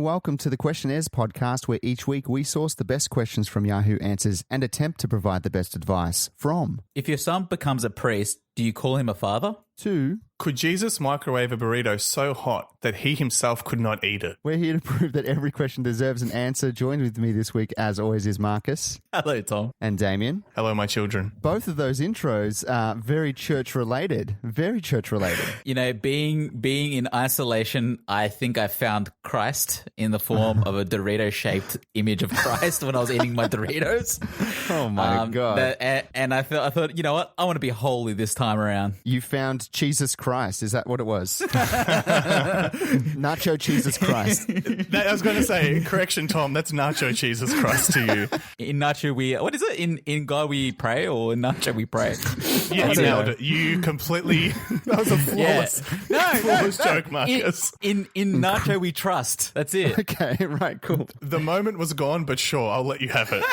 welcome to the Questionnaires podcast, where each week we source the best questions from Yahoo Answers and attempt to provide the best advice from... If your son becomes a priest, do you call him a father? To... Could Jesus microwave a burrito so hot that he himself could not eat it? We're here to prove that every question deserves an answer. Joined with me this week, as always, is Marcus. Hello, Tom. And Damien. Hello, my children. Both of those intros are very church-related. Very church-related. You know, being in isolation, I think I found Christ in the form of a Dorito-shaped image of Christ when I was eating my Doritos. Oh, my God. And I thought, you know what? I want to be holy this time around. You found Jesus Christ. Is that what it was? Nacho Jesus Christ. I was going to say, correction, Tom, that's Nacho Jesus Christ to you. In Nacho what is it? In God we pray, or in Nacho we pray? Yeah, you nailed it. You completely, that was a flawless, flawless joke, Marcus. In Nacho we trust. That's it. Okay, right, cool. The moment was gone, but sure, I'll let you have it.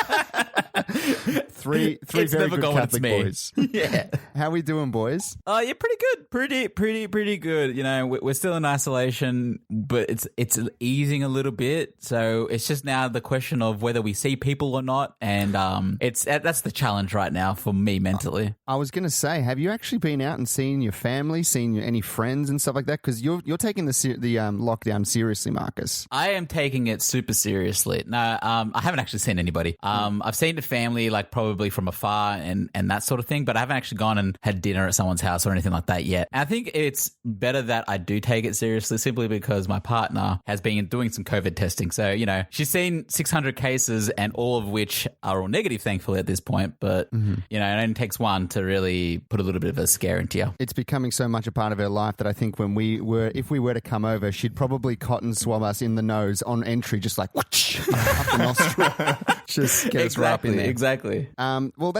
Three It's very never good gone, Catholic it's me. boys. Yeah. How we doing, boys? Oh, yeah, pretty good. Pretty good. You know, we're still in isolation, but it's easing a little bit. So it's just now the question of whether we see people or not, and that's the challenge right now for me mentally. I was going to say, have you actually been out and seen your family, seen any friends and stuff like that? Because you're taking the lockdown seriously, Marcus. I am taking it super seriously. No, I haven't actually seen anybody. I've seen the family, like probably from afar and that sort of thing, but I haven't actually gone and had dinner at someone's house or anything like that yet. And I think it's better that I do take it seriously, simply because my partner has been doing some COVID testing. So, you know, she's seen 600 cases, and all of which are all negative, thankfully, at this point. But, you know, it only takes one to really put a little bit of a scare into you. It's becoming so much a part of her life that I think if we were to come over, she'd probably cotton swab us in the nose on entry, just like whoosh, up the nostril. Just get us right up in there. Exactly. Well,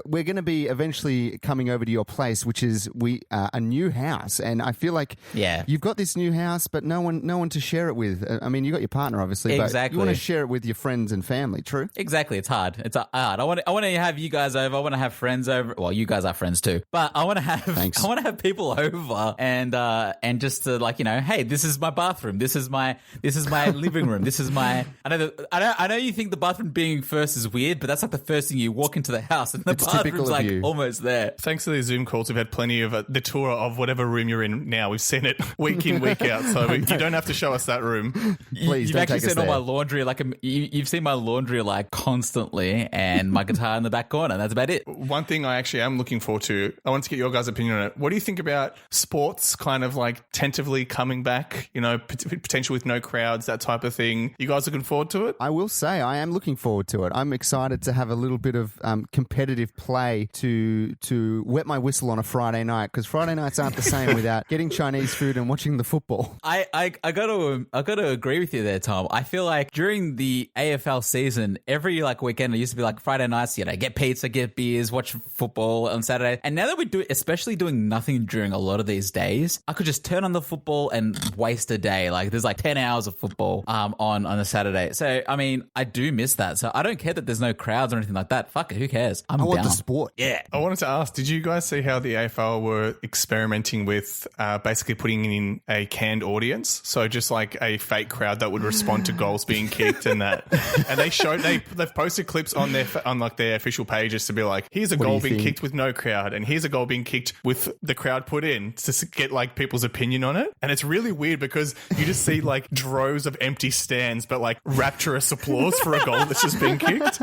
we're going to be eventually coming over to your place, which is a new house, and I feel like you've got this new house, but no one to share it with. I mean, you got your partner, obviously, but you want to share it with your friends and family. True. Exactly. It's hard. It's hard. I want to have you guys over. I want to have friends over. Well, you guys are friends too, but I want to have people over and just to, like, you know, hey, this is my bathroom. This is my living room. This is my. I know you think the bathroom being first is weird, but that's like the first thing you walk into the house, and the bathroom's like almost there. Thanks to these Zoom calls, we've had plenty of the tour of whatever room you're in now. We've seen it week in, week out, so you don't have to show us that room. Please, you've don't actually take us seen all there. my laundry, you've seen my laundry like constantly, and my guitar in the back corner. That's about it. One thing I actually am looking forward to, I want to get your guys' opinion on it. What do you think about sports kind of like tentatively coming back, you know, potential with no crowds, that type of thing? You guys looking forward to it? I will say I am looking forward to it. I'm excited to have a little bit of competitive play to wet my whistle on a Friday night, because Friday nights aren't the same without getting Chinese food and watching the football. I got to agree with you there, Tom. I feel like during the AFL season, every like weekend it used to be like Friday nights, you know, get pizza, get beers, watch football on Saturday. And now that we especially doing nothing during a lot of these days, I could just turn on the football and waste a day. Like there's like 10 hours of football on a Saturday. So I mean, I do miss that. So I don't care that there's no crowds or anything like that. Fuck it, who cares? I want the sport. Yeah. I wanted to ask, did you guys see how the AFL were experimenting with basically putting in a canned audience? So just like a fake crowd that would respond to goals being kicked and that. And they've posted clips on their official pages to be like, here's a goal being kicked with no crowd, and here's a goal being kicked with the crowd put in, to get like people's opinion on it. And it's really weird because you just see like droves of empty stands, but like rapturous applause for a goal that's just been kicked.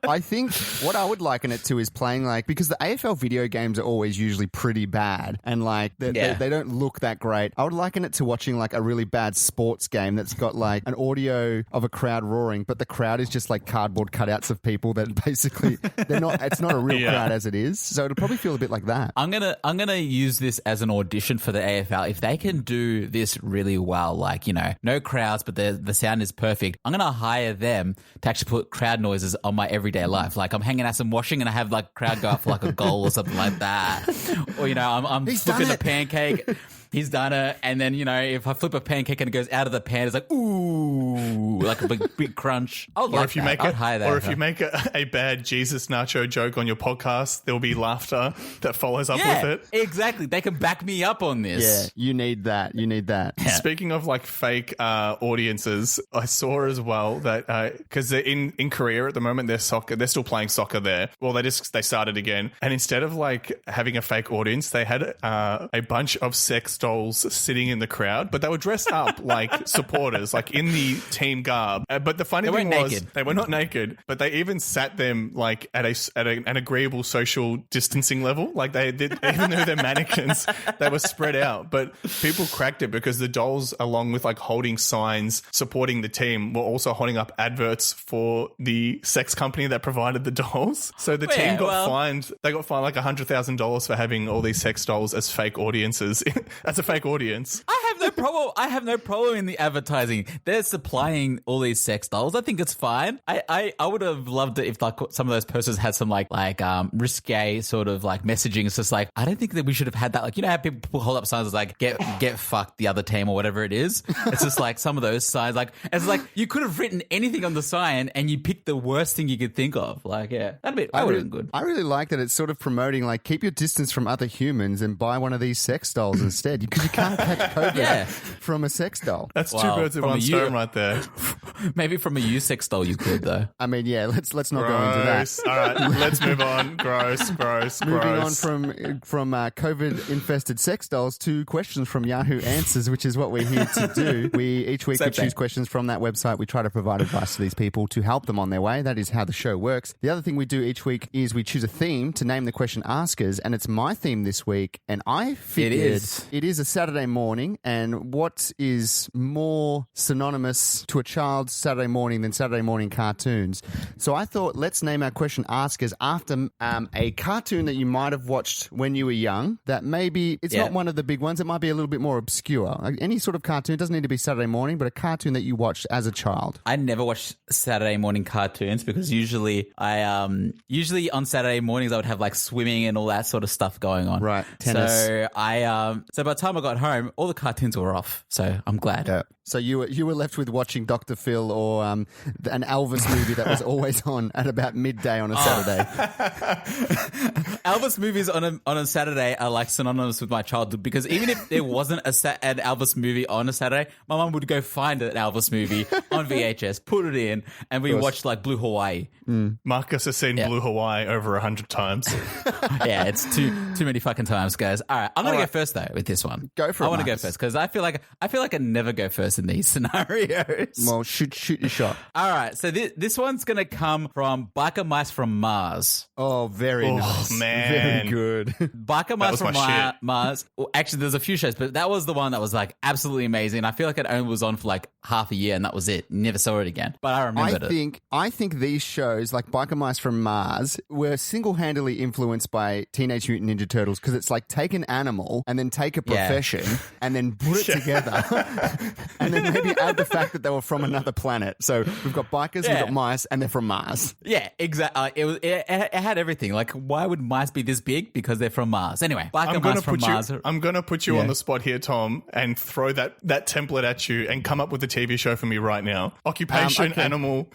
I think what I would liken it to is playing because the AFL video games are always usually pretty bad, and like they don't look that great. I would liken it to watching like a really bad sports game that's got like an audio of a crowd roaring, but the crowd is just like cardboard cutouts of people that basically it's not a real crowd as it is. So it'll probably feel a bit like that. I'm gonna use this as an audition for the AFL. If they can do this really well, like, you know, no crowds, but the sound is perfect, I'm gonna hire them to actually put crowd noises on my everyday life. Like I'm hanging out some washing and I have like crowd go up for like a goal or something like that. Or, you know, I'm flipping a pancake. he's done it. And then, if I flip a pancake and it goes out of the pan, it's like, ooh, like a big crunch. Or if you make a bad Jesus nacho joke on your podcast, there'll be laughter that follows up with it. Exactly. They can back me up on this. Yeah, you need that. Yeah. Speaking of like fake audiences, I saw as well that because in Korea at the moment, they're still playing soccer there. Well, they started again, and instead of like having a fake audience, they had a bunch of sex dolls sitting in the crowd, but they were dressed up like supporters, like in the team garb. But the funny thing was, they were not naked, but they even sat them like at an agreeable social distancing level. Like they did, even though they're mannequins, they were spread out. But people cracked it because the dolls, along with like holding signs supporting the team, were also holding up adverts for the sex company that provided the dolls. So the team got fined. They got fined like $100,000 for having all these sex dolls as fake audiences. As a fake audience. I have no problem in the advertising. They're supplying all these sex dolls. I think it's fine. I would have loved it if like some of those posters had some like risque sort of like messaging. It's just like, I don't think that we should have had that. Like, how people hold up signs like get fucked the other team or whatever it is. It's just like some of those signs. Like, it's like you could have written anything on the sign and you picked the worst thing you could think of. Like, yeah, that would have been good. I really like that it's sort of promoting like keep your distance from other humans and buy one of these sex dolls instead, because you can't catch COVID from a sex doll. That's two birds with one stone right there. Maybe from a used sex doll you could though. I mean, yeah, let's not go into that. All right, let's move on. Gross. Moving on from COVID infested sex dolls to questions from Yahoo Answers, which is what we're here to do. We each week choose questions from that website. We try to provide advice to these people to help them on their way. That is how the show works. The other thing we do each week is we choose a theme to name the question askers, and it's my theme this week. And I figured it is a Saturday morning, and what is more synonymous to a child's Saturday morning than Saturday morning cartoons? So I thought, let's name our question askers after a cartoon that you might have watched when you were young, that maybe it's not one of the big ones. It might be a little bit more obscure. Like any sort of cartoon, it doesn't need to be Saturday morning, but a cartoon that you watched as a child. I never watch Saturday morning cartoons because usually on Saturday mornings I would have like swimming and all that sort of stuff going on. Right. Tennis. So so by the time I got home, all the cartoons were off. So I'm glad. Yeah. So you were left with watching Dr. Phil or an Elvis movie that was always on at about midday on a Saturday. Elvis movies on a Saturday are like synonymous with my childhood, because even if there wasn't an Elvis movie on a Saturday, my mum would go find an Elvis movie on VHS, put it in, and we watched like Blue Hawaii. Marcus has seen Blue Hawaii over 100 times. Yeah, it's too many fucking times, guys. All right, I'm going to go first though with this one. Go for it. I want to go first because I feel like I never go first in these scenarios. Well, shoot your shot. All right, so this one's going to come from Biker Mice from Mars. Oh, very nice. Man. Very good. Biker Mice from Mars. Well, actually, there's a few shows, but that was the one that was like absolutely amazing. I feel like it only was on for like half a year and that was it. Never saw it again, but I remembered it. I think these shows, like Biker Mice from Mars, were single-handedly influenced by Teenage Mutant Ninja Turtles, because it's like take an animal and then take a profession and then put it together and then maybe add the fact that they were from another planet. So we've got bikers, we've got mice, and they're from Mars. Yeah, exactly. It had everything. Like, why would mice be this big? Because they're from Mars. Anyway, Biker Mice from Mars. I'm going to put you on the spot here, Tom, and throw that template at you and come up with a TV show for me right now. Occupation, animal.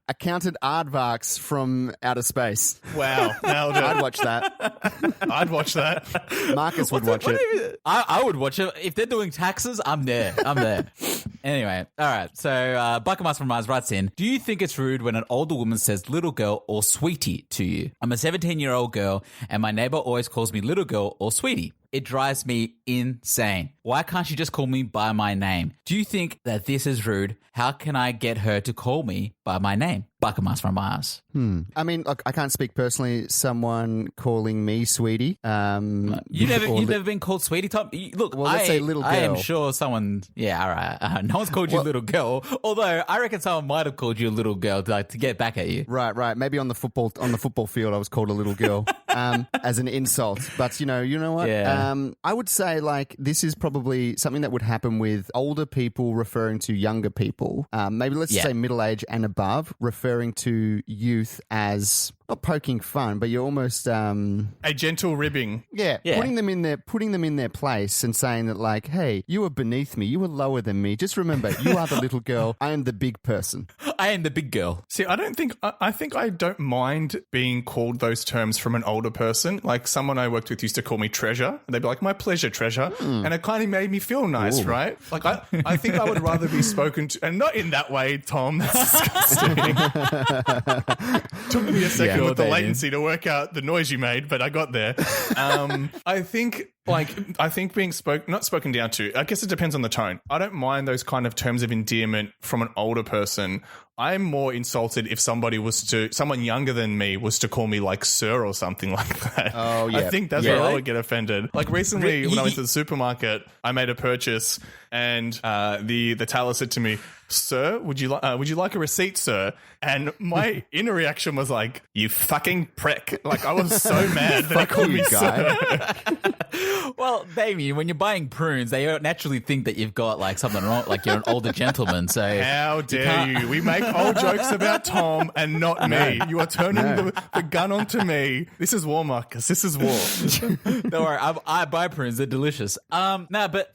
Accountant Aardvarks from outer space. Wow, nailed it. I'd watch that. I'd watch that. Marcus would watch it. I would watch it. If they're doing taxes, I'm there. Anyway, all right. So Biker Mice from Mars writes in, do you think it's rude when an older woman says little girl or sweetie to you? I'm a 17-year-old girl and my neighbor always calls me little girl or sweetie. It drives me insane. Why can't you just call me by my name? Do you think that this is rude? How can I get her to call me by my name? Biker Mice from Mars. I mean, look, I can't speak personally. Someone calling me sweetie. You've never been called sweetie, Tom? Look, well, let's say little girl. I am sure someone. Yeah, all right. No one's called you little girl. Although I reckon someone might have called you a little girl to get back at you. Right. Maybe on the football field, I was called a little girl as an insult. But you know what? Yeah. I would say like this is probably something that would happen with older people referring to younger people. Maybe let's say middle age and above, referring to youth as not poking fun, but you're almost a gentle ribbing. Yeah, putting them in their place and saying that like, hey, you are beneath me, you are lower than me. Just remember, you are the little girl. I am the big person. I am the big girl. See, I think I don't mind being called those terms from an older person. Like someone I worked with used to call me treasure. And they'd be like, my pleasure, treasure. And it kind of made me feel nice, right? Like I think I would rather be spoken to, and not in that way, Tom. That's disgusting. Took me a second with the latency to work out the noise you made, but I got there. I think being not spoken down to, I guess it depends on the tone. I don't mind those kind of terms of endearment from an older person. I'm more insulted if someone younger than me was to call me like sir or something like that. Oh, yeah. I think that's where I would get offended. Like recently when I went to the supermarket, I made a purchase and the teller said to me, sir, would you like a receipt, sir? And my inner reaction was like, you fucking prick. Like I was so mad that he called me sir. Well, Damien, when you're buying prunes, they naturally think that you've got like something wrong, like you're an older gentleman. So how dare you? We make old jokes about Tom and not me. You are turning the gun onto me. This is war, Marcus. This is war. Don't worry, I buy prunes. They're delicious. But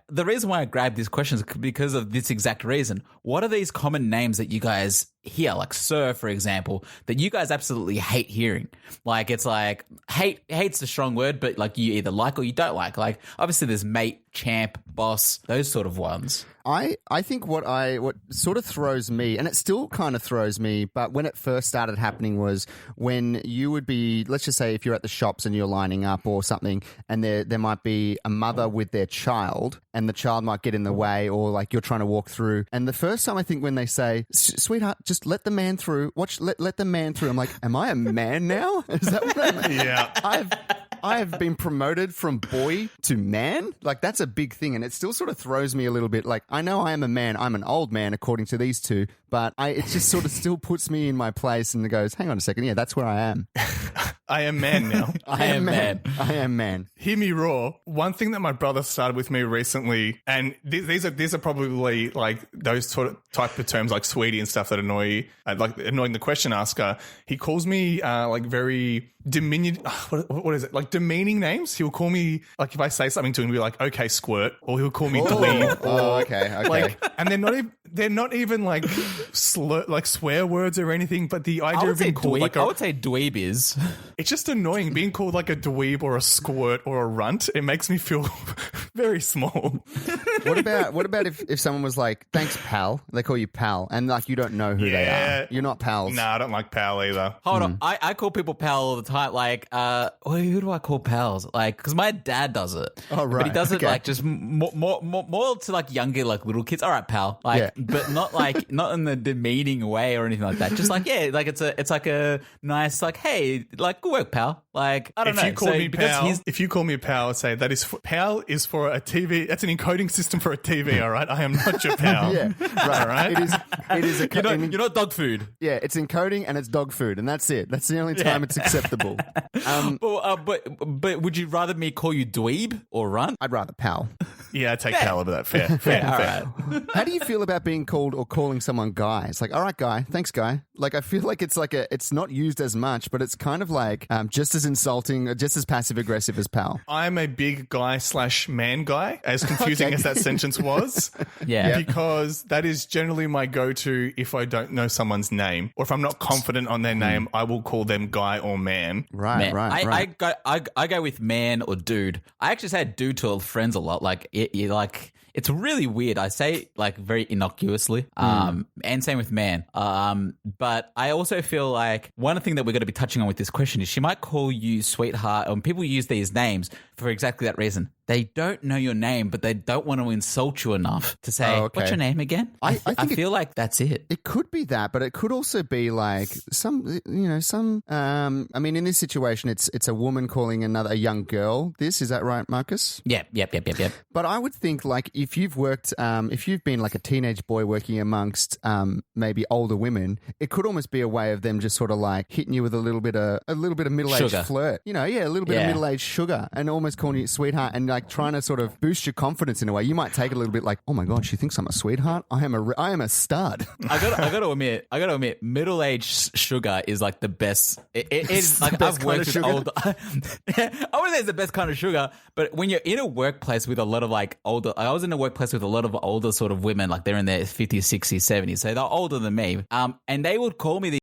the reason why I grabbed these questions is because of this exact reason. What are these common names that you guys hear, like sir, for example, that you guys absolutely hate hearing? Like it's like hate's a strong word, but like you either like or you don't like. Like obviously there's mate, champ, boss, those sort of ones. I think what sort of throws me, and it still kind of throws me, but when it first started happening was when you would be, let's just say if you're at the shops and you're lining up or something, and there might be a mother with their child, and the child might get in the way, or like you're trying to walk through. And the first time I think when they say, sweetheart, just let the man through, let the man through, I'm like, am I a man now? Is that what I'm... Yeah. I have been promoted from boy to man. Like that's a big thing, and it still sort of throws me a little bit. Like I know I am a man. I'm an old man according to these two, but it just sort of still puts me in my place and it goes, hang on a second. Yeah, that's where I am. I am man now. I am man. I am man. Hear me roar. One thing that my brother started with me recently, and these are probably like those sort of type of terms like sweetie and stuff that annoying the question asker. He calls me like very what is it? Like demeaning names. He'll call me like if I say something to him, he'll be like, okay, squirt, or he'll call me dweeb. Okay. Like, and they're not even like swear words or anything, but the idea of being called like I would say dweeb is. It's just annoying being called like a dweeb or a squirt or a runt. It makes me feel very small. What about if someone was like, thanks, pal? They call you pal, and like you don't know who they are. You're not pals. No, I don't like pal either. Hold on, I call people pal all the time. Like, who do I call pals? Like, because my dad does it. Oh right, but he does it like just more to like younger, like little kids. All right, pal. Like, but not in the demeaning way or anything like that. Just like like it's like a nice like, hey, like good work, pal. Like I don't know. If you call me pal, say that is pal is for a TV. That's an encoding system for a TV. All right, I am not your pal. Yeah, right. All right. It is. You're not dog food. Yeah, it's encoding and it's dog food, and that's it. That's the only time it's acceptable. But would you rather me call you dweeb or runt? I'd rather pal. Yeah, I take pal over that. Fair. All right. How do you feel about being called or calling someone guy? It's like, all right, guy. Thanks, guy. Like, I feel like it's not used as much, but it's kind of like just as insulting, just as passive aggressive as pal. I'm a big guy / man guy, as confusing as that sentence was. Yeah. Because that is generally my go-to if I don't know someone's name, or if I'm not confident on their name, I will call them guy or man. Right, man. right. I go with man or dude. I actually say dude to friends a lot. Like it's really weird. I say like very innocuously, and same with man. But I also feel like one thing that we're going to be touching on with this question is she might call you sweetheart, and people use these names for exactly that reason. They don't know your name, but they don't want to insult you enough to say, what's your name again? I feel like that's it. It could be that, but it could also be like some, I mean, in this situation, it's a woman calling a young girl. Is that right, Marcus? Yep. But I would think like if you've been like a teenage boy working amongst maybe older women, it could almost be a way of them just sort of like hitting you with a little bit of middle-aged sugar. flirt. A little bit of middle-aged sugar and almost calling you sweetheart and like like trying to sort of boost your confidence in a way. You might take it a little bit like, oh my God, she thinks I'm a sweetheart. I am a stud. I gotta admit, middle-aged sugar is like the best. It is like I've worked with older. I wouldn't say it's the best kind of sugar, but when you're in a workplace with a lot of like older, I was in a workplace with a lot of older sort of women, like they're in their 50s, 60s, 70s, so they're older than me. And they would call me